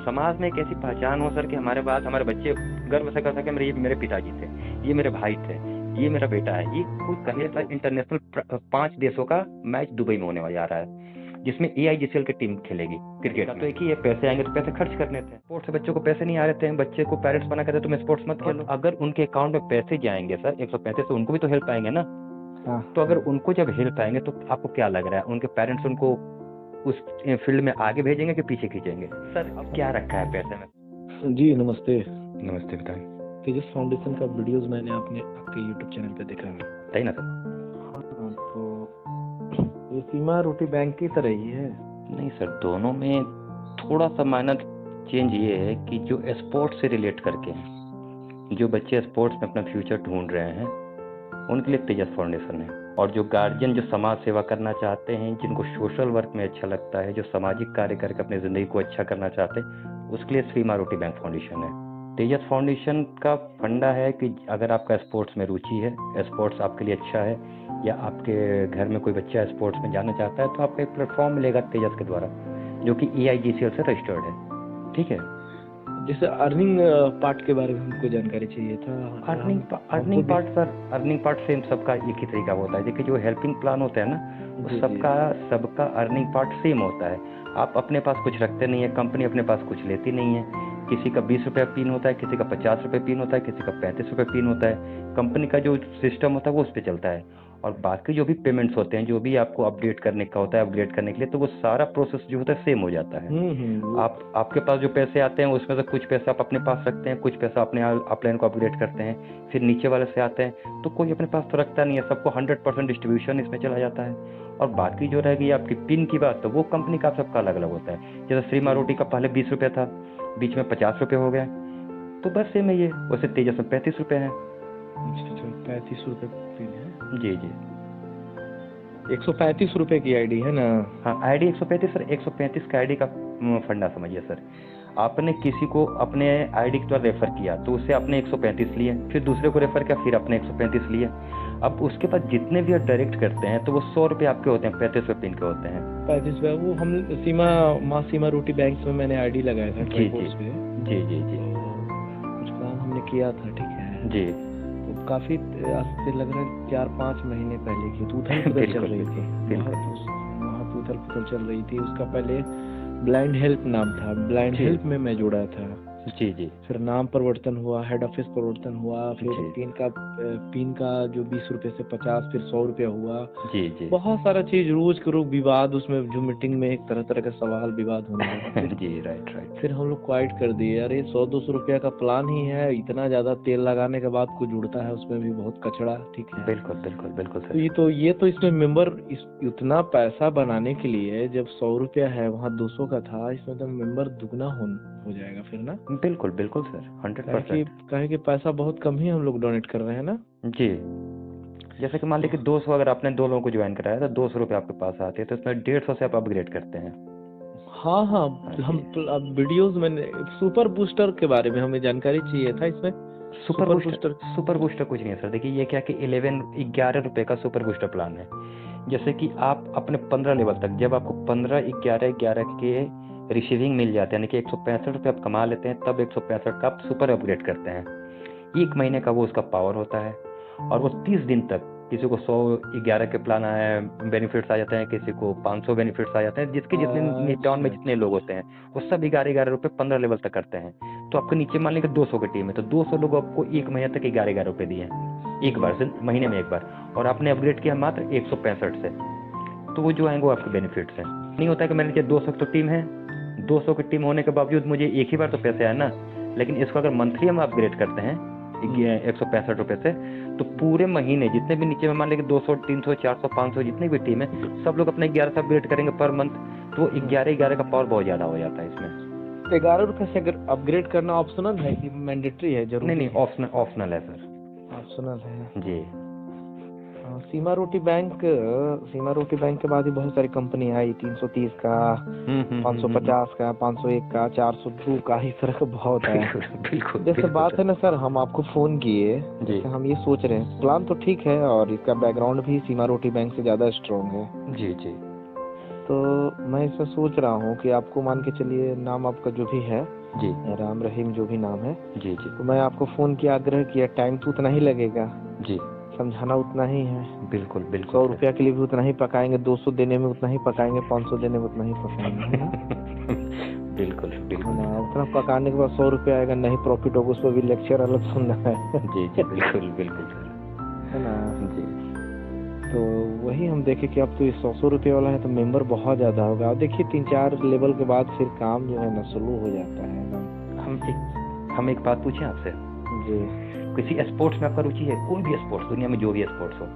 समाज में एक ऐसी पहचान हो सर कि हमारे पास हमारे बच्चे गर्व से कर सके मेरे ये मेरे पिताजी थे, ये मेरे भाई थे, ये मेरा बेटा है। ये कोई कहे सर इंटरनेशनल 5 देशों का मैच दुबई में होने जा रहा है, जिसमें AIGCL की टीम खेलेगी क्रिकेट में। तो एक ही है, पैसे आएंगे तो पैसे खर्च करने थे। स्पोर्ट्स से बच्चों को पैसे नहीं आ रहे थे, बच्चे को पेरेंट्स मना कहते तुम स्पोर्ट्स मत खेलो। अगर उनके अकाउंट में पैसे जाएंगे सर 135, तो उनको भी तो हेल्प आएंगे ना। तो अगर उनको जब हेल्प आएंगे तो आपको क्या लग रहा है, उनके पेरेंट्स उनको उस फील्ड में आगे भेजेंगे कि पीछे खींचेंगे? सर अब क्या रखा है पैसे में? जी नमस्ते। नमस्ते, बताएं। तेजस फाउंडेशन का वीडियोस मैंने आपके यूट्यूब चैनल पे देखा है। बताइए ना सर। हाँ, तो ये सीमा रोटी बैंक की तरह ही है? नहीं सर, दोनों में थोड़ा सा माइनर चेंज ये है कि जो स्पोर्ट्स से रिलेट करके हैं, जो बच्चे स्पोर्ट्स में अपना फ्यूचर ढूंढ रहे हैं, उनके लिए तेजस फाउंडेशन है। और जो गार्जियन जो समाज सेवा करना चाहते हैं, जिनको सोशल वर्क में अच्छा लगता है, जो सामाजिक कार्य करके अपनी ज़िंदगी को अच्छा करना चाहते हैं, उसके लिए श्री माँ रोटी बैंक फाउंडेशन है। तेजस फाउंडेशन का फंडा है कि अगर आपका स्पोर्ट्स में रुचि है, स्पोर्ट्स आपके लिए अच्छा है, या आपके घर में कोई बच्चा स्पोर्ट्स में जाना चाहता है, तो आपको एक प्लेटफॉर्म मिलेगा तेजस के द्वारा, जो कि AIGCL से रजिस्टर्ड है। ठीक है। जैसे अर्निंग पार्ट के बारे में हमको जानकारी चाहिए था। Earning part sir, earning part same सबका एक ही तरीका होता है। देखिए जो हेल्पिंग प्लान होता है ना, वो सबका अर्निंग पार्ट सेम होता है। आप अपने पास कुछ रखते नहीं है, कंपनी अपने पास कुछ लेती नहीं है। किसी का 20 रुपये पिन होता है, किसी का 50 रुपये पिन होता है, किसी का 35 रुपये पिन होता है। कंपनी का जो सिस्टम होता है वो उस पर चलता है। और बाकी जो भी पेमेंट्स होते हैं, जो भी आपको अपडेट करने का होता है, अपग्रेड करने के लिए, तो वो सारा प्रोसेस जो होता है सेम हो जाता है। आपके पास जो पैसे आते हैं उसमें से कुछ पैसे आप अपने पास रखते हैं, कुछ पैसा अपने अपलाइन को अपग्रेड करते हैं, फिर नीचे वाले से आते हैं, तो कोई अपने पास तो रखता नहीं है, सबको 100% डिस्ट्रीब्यूशन इसमें चला जाता है। और बाकी जो रहेगी आपकी पिन की बात, तो वो कंपनी का सबका अलग अलग होता है। जैसे श्री माँ रोटी का पहले 20 रुपये था, बीच में 50 रुपये हो गए, तो बस सेम है ये। वैसे तेजस में 35 रुपये है। 35 रुपये पिन है? जी जी, 135 रुपये की आईडी है ना? हाँ, आईडी 135 सर, 135 का आईडी का फंडा समझिए सर। आपने किसी को अपने आईडी के द्वारा रेफर किया, तो उससे आपने 135 लिए, फिर दूसरे को रेफर किया, फिर आपने 135 लिए। अब उसके बाद जितने भी आप डायरेक्ट करते हैं, तो वो 100 रुपये आपके होते हैं, 35 रुपये पिन के होते हैं। 35 रुपये। वो हम सीमा रोटी बैंक में मैंने आईडी लगाया था। जी जी जी जी जी, कुछ प्लान हमने किया था, ठीक है जी। तो काफी आज से लग रहा है 4-5 महीने पहले की उथल पुथल चल रही थी। वहाँ उथल पुथल चल रही थी। उसका पहले ब्लाइंड हेल्प नाम था, ब्लाइंड हेल्प में मैं जुड़ा था। जी जी। फिर नाम परिवर्तन हुआ, हेड ऑफिस परिवर्तन हुआ, फिर पिन का जो 20 रुपए से 50, फिर 100 रुपया हुआ। जी जी, बहुत सारा चीज, रोज के रोज विवाद, उसमें जो मीटिंग में एक तरह तरह के सवाल विवाद होने लगे। जी, राइट राइट। फिर हम लोग क्वाइट कर दिए। अरे 100-200 रुपया का प्लान ही है, इतना ज्यादा तेल लगाने के बाद कुछ जुड़ता है, उसमें भी बहुत कचड़ा। ठीक है, बिल्कुल बिल्कुल बिल्कुल सर। तो ये तो इसमें मेंबर इतना पैसा बनाने के लिए, जब 100 रुपया है वहाँ 200 का था, इसमें तो मेंबर दुगना हो जाएगा फिर ना? बिल्कुल बिल्कुल सर, 100%। कहे कि पैसा बहुत कम ही हम लोग डोनेट कर रहे हैं ना। जी, जैसे कि मान लीजिए 200, अगर आपने 2 लोगों को ज्वाइन कराया तो 200 रुपये आपके पास आते हैं, तो इसमें 150 से आप अपग्रेड करते हैं। हाँ, हम अब वीडियोस में सुपर बूस्टर के बारे में हमें जानकारी चाहिए था। इसमें सुपर बूस्टर कुछ नहीं है सर। देखिए ये क्या कि 11 रुपये का सुपर बूस्टर प्लान है। जैसे कि आप अपने 15 लेवल तक, जब आपको 15-11 के रिसीविंग मिल जाते हैं, यानी कि 165 रुपये आप कमा लेते हैं, तब 165 का आप सुपर अपग्रेड करते हैं। 1 महीने का वो उसका पावर होता है, और वो 30 दिन तक, किसी को 111 के प्लान आए बेनिफिट्स आ जाते हैं, किसी को 500 बेनिफिट्स आ जाते हैं, जिसके जितने टाउन में जितने लोग होते हैं, वो सब 11 रुपये 15 लेवल तक करते हैं। तो आपके नीचे मान लीजिए 200 की टीम है, तो 200 लोग आपको 1 महीने तक 11 रुपये दिए हैं, एक बार से, महीने में एक बार, और आपने अपग्रेड किया मात्र 165 से, तो वो जो आएंगे वो आपके बेनिफिट्स हैं। नहीं होता है कि मेरे नीचे 200 तो टीम है, 200 की टीम होने के बावजूद मुझे एक ही बार तो पैसे आए ना। लेकिन इसको अगर मंथली हम अपग्रेड करते हैं 165 रुपये से, तो पूरे महीने जितने भी नीचे में मान लीजिए 200, 300, 400, 500 जितनी भी टीम है, सब लोग अपने 11 से अपग्रेड करेंगे पर मंथ, तो 11 का पावर बहुत ज़्यादा हो जाता है इसमें। 11 रुपये से अगर अपग्रेड करना ऑप्शनल है कि मैंडेटरी है? जरूरी नहीं, ऑप्शनल है सर। ऑप्शनल है जी। सीमा रोटी बैंक के बाद ही बहुत सारी कंपनी आई, 330 का, 550 का, 501 का, 402 का, इस तरह का बहुत है। बिल्कुल। जैसे बात है ना सर, हम आपको फोन किए, जैसे हम ये सोच रहे हैं, प्लान तो ठीक है और इसका बैकग्राउंड भी सीमा रोटी बैंक से ज्यादा स्ट्रॉन्ग है। जी जी। तो मैं इसमें सोच रहा हूँ कि आपको मान के चलिए, नाम आपका जो भी है, जी राम रहीम जो भी नाम है, जी जी तो मैं आपको फ़ोन किया, आग्रह किया, टाइम तो उतना ही लगेगा, जी, समझाना उतना ही है। बिल्कुल 100 बिल्कुल सर। रुपया के लिए भी उतना ही पकाएंगे, 200 देने में उतना ही पकाएंगे, 500 देने में उतना ही पकाएंगे, है ना? बिल्कुल है बिल्कुल ना? सर। उतना पकाने के बाद 100 रुपया आएगा, नहीं प्रॉफिट होगा, उस पर भी लेक्चर अलग सुनना है। जी जी, बिल्कुल बिल्कुल सर। है ना? जी तो वही हम देखे कि अब तो ये 100 रुपये वाला है तो मेंबर बहुत ज़्यादा होगा। अब देखिए 3-4 लेवल के बाद फिर काम जो है ना स्लो हो जाता है ना। हम एक बात पूछें आपसे, जी। किसी स्पोर्ट्स में आपका रुचि है? कोई भी स्पोर्ट्स, दुनिया में जो भी स्पोर्ट्स हो।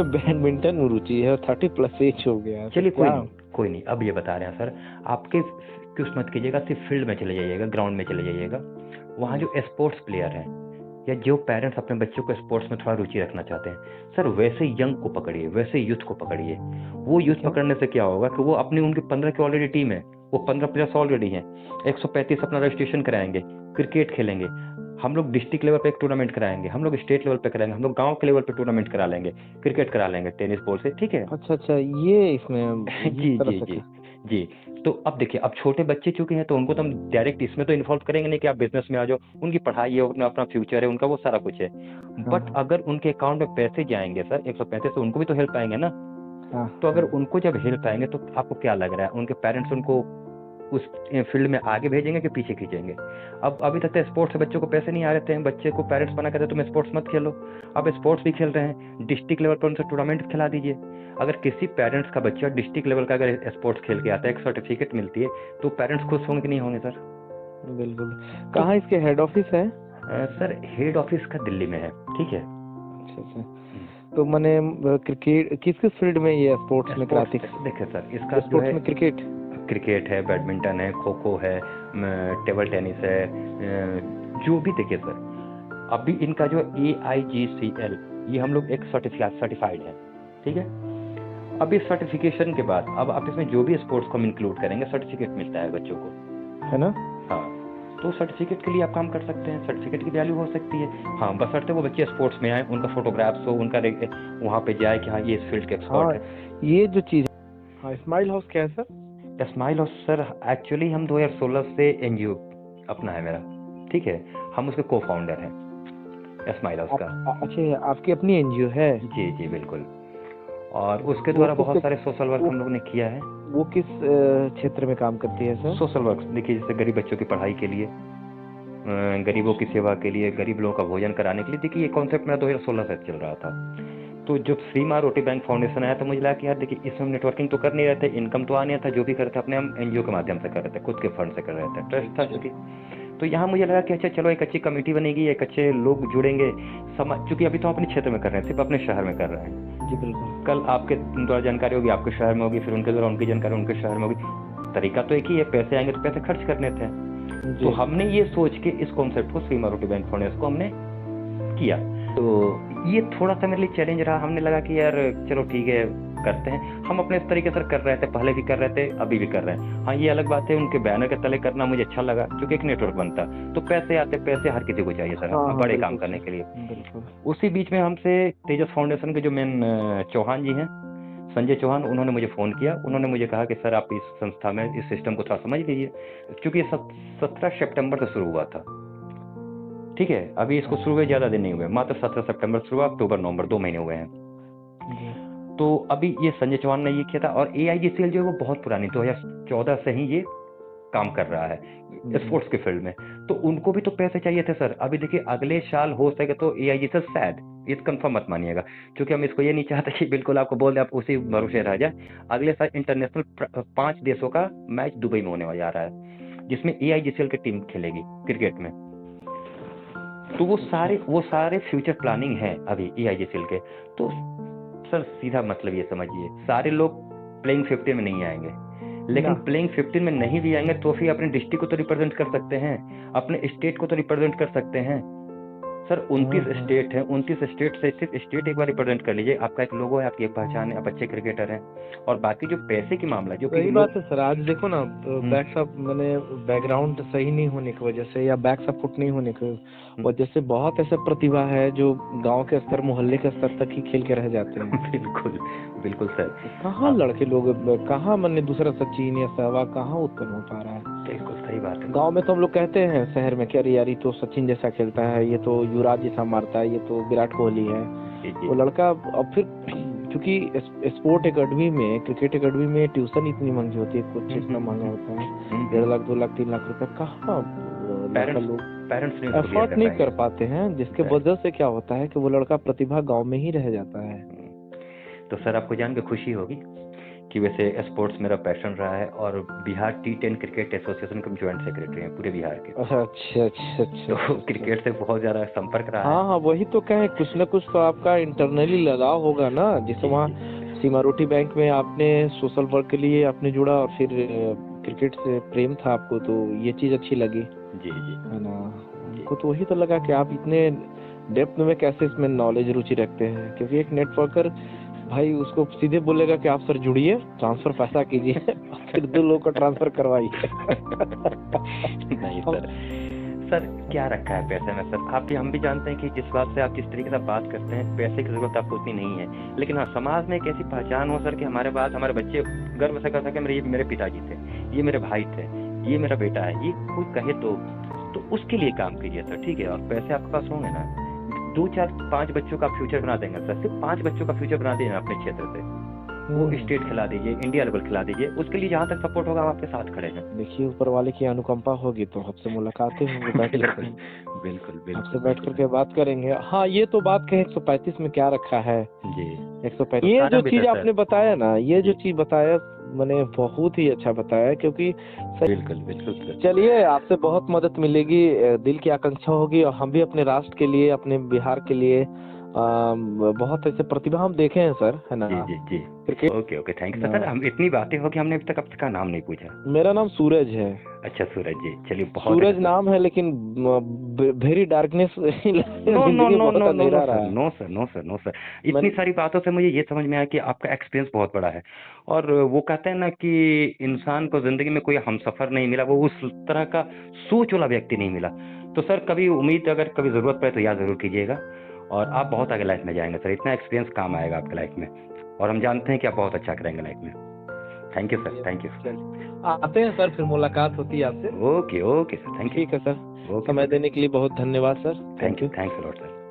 बैडमिंटन में रुचि है, 30+ एज हो गया है, तो चलिए क्या? कोई नहीं, अब ये बता रहे हैं सर, आपके कुछ मत कीजिएगा, सिर्फ फील्ड में चले जाइएगा, ग्राउंड में चले जाइएगा, वहाँ जो स्पोर्ट्स प्लेयर हैं या जो पेरेंट्स अपने बच्चों को स्पोर्ट्स में थोड़ा रुचि रखना चाहते हैं, सर वैसे यंग को पकड़िए, वैसे यूथ को पकड़िए। वो यूथ अच्छा। पकड़ने से क्या होगा कि वो अपनी उनकी 15 की ऑलरेडी टीम है, वो 15 प्लेयर्स ऑलरेडी हैं, 135 अपना रजिस्ट्रेशन कराएंगे, क्रिकेट खेलेंगे, हम लोग डिस्ट्रिक्ट लेवल पे एक टूर्नामेंट कराएंगे, हम लोग स्टेट लेवल पे कराएंगे, हम लोग गांव के लेवल पे टूर्नामेंट करा लेंगे, क्रिकेट करा लेंगे टेनिस बॉल से, ठीक है। अच्छा, ये इसमें जी इस तरह जी से जी जी। तो अब देखिए, अब छोटे बच्चे चूंकि हैं तो उनको तो हम डायरेक्ट इसमें तो इन्वॉल्व करेंगे नहीं कि आप बिजनेस में आ जाओ, उनकी पढ़ाई है, उनका अपना फ्यूचर है, उनका वो सारा कुछ है। हाँ, बट अगर उनके अकाउंट में पैसे जाएंगे सर 135, तो उनको भी तो हेल्प आएंगे ना। हाँ, तो अगर उनको जब हेल्प आएंगे तो आपको क्या लग रहा है, उनके पेरेंट्स उनको उस फील्ड में आगे भेजेंगे कि पीछे खींचेंगे? अब अभी तक तो स्पोर्ट्स से बच्चों को पैसे नहीं आ रहे थे, बच्चे को पेरेंट्स मना करते तुम स्पोर्ट्स मत खेलो। अब स्पोर्ट्स भी खेल रहे हैं, डिस्ट्रिक्ट लेवल पर उनसे टूर्नामेंट खिला दीजिए। अगर किसी पेरेंट्स का बच्चा डिस्ट्रिक्ट लेवल का अगर स्पोर्ट्स खेल के आता है, एक सर्टिफिकेट मिलती है, तो पेरेंट्स खुश होंगे कि नहीं होंगे सर? बिल्कुल। कहाँ इसके हेड ऑफिस है? सर हेड ऑफिस का दिल्ली में है, ठीक है। अच्छा। तो मैंने क्रिकेट किस फील्ड में ये स्पोर्ट्स में कराती? देखिए सर, इसका जो स्पोर्ट्स है में क्रिकेट? क्रिकेट है, बैडमिंटन है, खो खो है, टेबल टेनिस है, जो भी देखिए सर, अभी इनका जो AIGCL, ये हम लोग एक सर्टिफाइड है, ठीक है। अब इस सर्टिफिकेशन के बाद अब आप इसमें जो भी स्पोर्ट्स को हम इंक्लूड करेंगे, सर्टिफिकेट मिलता है बच्चों को, है ना? हाँ। तो सर्टिफिकेट के लिए आप काम कर सकते हैं, सर्टिफिकेट की वैल्यू हो सकती है, हाँ, बशर्ते वो बच्चे स्पोर्ट्स में आए, उनका फोटोग्राफ्स हो, उनका वहाँ पे जाए कि हाँ ये इस फील्ड के एक्सपर्ट है। ये जो चीज, हाँ, स्माइल हाउस क्या है sir? Smile house sir, actually हम 2016 से NGO अपना है मेरा, ठीक है, हम उसके को फाउंडर हैं स्माइल हाउस का। अच्छा, आपकी अपनी NGO है? जी जी बिल्कुल। और उसके द्वारा बहुत सारे सोशल वर्क हम लोगों ने किया है। वो किस क्षेत्र में काम करती है सर? सोशल वर्क देखिए, जैसे गरीब बच्चों की पढ़ाई के लिए, गरीबों की सेवा के लिए, गरीब लोगों का भोजन कराने के लिए। देखिए ये कॉन्सेप्ट मेरा 2016 से चल रहा था। तो जब श्री माँ रोटी बैंक फाउंडेशन आया तो मुझे लगा कि यार देखिए, इसमें हम नेटवर्किंग तो कर नहीं रहे थे, इनकम तो आ नहीं था, जो भी करते अपने हम NGO के माध्यम से कर रहे थे, खुद के फंड से कर रहे थे, ट्रस्ट था चूंकि। तो यहाँ मुझे लगा कि अच्छा चलो एक अच्छी कमेटी बनेगी, एक अच्छे लोग जुड़ेंगे, समाज, चूंकि अभी तो हम अपने क्षेत्र में कर रहे हैं, सिर्फ अपने शहर में कर रहे हैं। जी बिल्कुल। कल आपके द्वारा जानकारी होगी, आपके शहर में होगी, फिर उनके द्वारा उनकी जानकारी उनके शहर में होगी। तरीका तो एक ही है, पैसे आएंगे तो पैसे खर्च करने थे। तो हमने ये सोच के इस कॉन्सेप्ट को श्री माँ रोटी बैंक फाउंडेशन को हमने किया। तो ये थोड़ा सा मेरे लिए चैलेंज रहा, हमने लगा कि यार चलो ठीक है करते हैं, हम अपने इस तरीके से कर रहे थे, पहले भी कर रहे थे, अभी भी कर रहे हैं। हाँ ये अलग बात है, उनके बैनर के तले करना मुझे अच्छा लगा, क्योंकि एक नेटवर्क बनता, तो पैसे आते, पैसे हर किसी को चाहिए सर, बड़े काम करने के लिए। उसी बीच में हमसे तेजस फाउंडेशन के जो मेन चौहान जी हैं, संजय चौहान, उन्होंने मुझे फ़ोन किया, उन्होंने मुझे कहा कि सर आप इस संस्था में इस सिस्टम को थोड़ा समझ लीजिए, क्योंकि 17 सितंबर से शुरू हुआ था, ठीक है। अभी इसको शुरू हुए ज़्यादा दिन नहीं हुए, मात्र 17 सितंबर शुरू हुआ, अक्टूबर नवंबर 2 महीने हुए हैं। तो अभी ये संजय चौहान ने ये किया था, और AIGCL जो है वो बहुत पुरानी 2014 से ही ये काम कर रहा है स्पोर्ट्स के फील्ड में, तो उनको भी तो पैसे चाहिए थे सर। अभी देखिए अगले साल हो सके तो AIGCL शायद, ये कंफर्म मत मानिएगा, क्योंकि हम इसको ये नहीं चाहते कि बिल्कुल आपको बोल दे आप उसी भरोसे रह जाए। अगले साल इंटरनेशनल 5 देशों का मैच दुबई में होने जा रहा है, जिसमें AIGCL की टीम खेलेगी क्रिकेट में। तो वो सारे फ्यूचर प्लानिंग है अभी AIGCL के। तो सर सीधा मतलब ये समझिए, सारे लोग प्लेइंग 15 में नहीं आएंगे, लेकिन प्लेइंग 15 में नहीं भी आएंगे तो फिर अपने डिस्ट्रिक्ट को तो रिप्रेजेंट कर सकते हैं, अपने स्टेट को तो रिप्रेजेंट कर सकते हैं, सर 29 हाँ। स्टेट है, 29 स्टेट से सिर्फ स्टेट एक बार रिप्रेजेंट कर लीजिए, आपका एक लोगो है, आपकी एक पहचान है, आप अच्छे क्रिकेटर हैं। और बाकी जो पैसे की मामला है, जो कि सही लोग बात है सर। आज देखो ना, मैंने बैकग्राउंड सही नहीं होने की वजह से या बैक सपोर्ट नहीं होने की वजह से बहुत ऐसे प्रतिभा है जो गांव के स्तर, मोहल्ले के स्तर तक ही खेल के रह जाते हैं। बिल्कुल बिल्कुल सर। कहाँ आप लड़के लोग, कहाँ मैंने दूसरा सचिन या सहवाग कहाँ उत्पन्न हो पा रहा है। बिल्कुल सही बात है। गांव में तो हम लोग कहते हैं, शहर में कि अरे यार ये तो सचिन जैसा खेलता है, ये तो युवराज जैसा मारता है, ये तो विराट कोहली है। जी जी वो लड़का अब फिर क्योंकि स्पोर्ट एकेडमी में, क्रिकेट एकेडमी में ट्यूशन इतनी महंगी होती है, कुछ इतना महंगा होता है, 1.5 लाख 2 लाख 3 लाख रुपए, कहाँ लड़का पेरेंट्स लोग पेरेंट्स नहीं उसको एफर्ट बेयर नहीं कर कर पाएंगे। पाते हैं, जिसके Right. वजह से क्या होता है कि वो लड़का प्रतिभा गांव में ही रह जाता है। तो सर आपको जान के खुशी होगी कि वैसे स्पोर्ट्स मेरा पैशन रहा है, और बिहार T10 क्रिकेट एसोसिएशन के ज्वाइंट सेक्रेटरी हैं पूरे बिहार के। अच्छा अच्छा अच्छा अच्छा तो क्रिकेट से बहुत ज्यादा संपर्क रहा हाँ है। हाँ, वही तो कहें, कुछ न कुछ तो आपका इंटरनली लगाव होगा ना। जैसे जी वहाँ जी सीमारोटी बैंक में आपने सोशल वर्क के लिए आपने जुड़ा, और फिर क्रिकेट से प्रेम था आपको, तो ये चीज अच्छी लगी, जी जी है ना। जी हमको तो वही तो लगा कि आप इतने डेप्थ में कैसे इसमें नॉलेज रुचि रखते हैं, क्योंकि एक नेटवर्कर भाई उसको सीधे बोलेगा कि आप सर जुड़िए, ट्रांसफर पैसा कीजिए, फिर 2 लोग को ट्रांसफर करवाइए। नहीं सर क्या रखा है पैसे में सर? आप हम भी जानते हैं कि जिस बात से आप जिस तरीके से बात करते हैं, पैसे की जरूरत आपको उतनी नहीं है, लेकिन हाँ समाज में एक ऐसी पहचान हो सर कि हमारे बाद हमारे बच्चे गर्व से कर सके मेरे पिताजी थे, ये मेरे भाई थे, ये मेरा बेटा है, ये कोई कहे तो उसके लिए काम कीजिए सर, ठीक है। और पैसे आपके पास होंगे ना, 2 4 5 बच्चों का फ्यूचर बना देंगे सर, सिर्फ 5 बच्चों का फ्यूचर बना देंगे अपने क्षेत्र से, वो स्टेट खिला दीजिए, इंडिया लेवल खिला दीजिए, उसके लिए जहाँ तक सपोर्ट होगा हम आपके साथ खड़े हैं। देखिए, ऊपर वाले की अनुकंपा होगी तो आपसे मुलाकातें होंगी, बैठ बिल्कुल करके बिल्कुल आपसे बिल्कुल बैठ करके बात करेंगे। हाँ, ये तो बात कहें 135 में क्या रखा है, जी 135 तो ये सारा जो भी चीज था आपने सर। बताया ना, ये जो जी चीज बताया मैंने बहुत ही अच्छा बताया, क्योंकि बिल्कुल बिल्कुल सर। चलिए आपसे बहुत मदद मिलेगी, दिल की आकांक्षा होगी, और हम भी अपने राष्ट्र के लिए, अपने बिहार के लिए बहुत ऐसे प्रतिभा हम देखे हैं सर, है ना। जी जी जी cricket okay okay thank you sir. हम इतनी बातें हो कि हमने अभी तक आपका नाम नहीं पूछा। मेरा नाम सूरज है। अच्छा सूरज जी, चलिए बहुत सूरज अच्छा। नाम है, लेकिन वेरी डार्कनेस नो नो जिंदगी नो बहुत नो नो अंधेरा सर, रहा है। No sir no sir no sir. इतनी सारी बातों से मुझे ये समझ में आया कि आपका एक्सपीरियंस बहुत बड़ा है, और वो कहते हैं ना कि इंसान को जिंदगी में कोई हमसफर नहीं मिला, वो उस तरह का सोच वाला व्यक्ति नहीं मिला। तो सर कभी उम्मीद, अगर कभी जरूरत पड़े तो याद जरूर कीजिएगा, और आप बहुत आगे लाइफ में जाएंगे सर, इतना एक्सपीरियंस काम आएगा आपके लाइफ में, और हम जानते हैं कि आप बहुत अच्छा करेंगे लाइफ में। Thank you sir, thank you. आते हैं सर, फिर मुलाकात होती है आपसे। Okay okay sir, thank you. ठीक है सर, ओके समय देने के लिए बहुत धन्यवाद sir. Thank you, thanks a lot sir.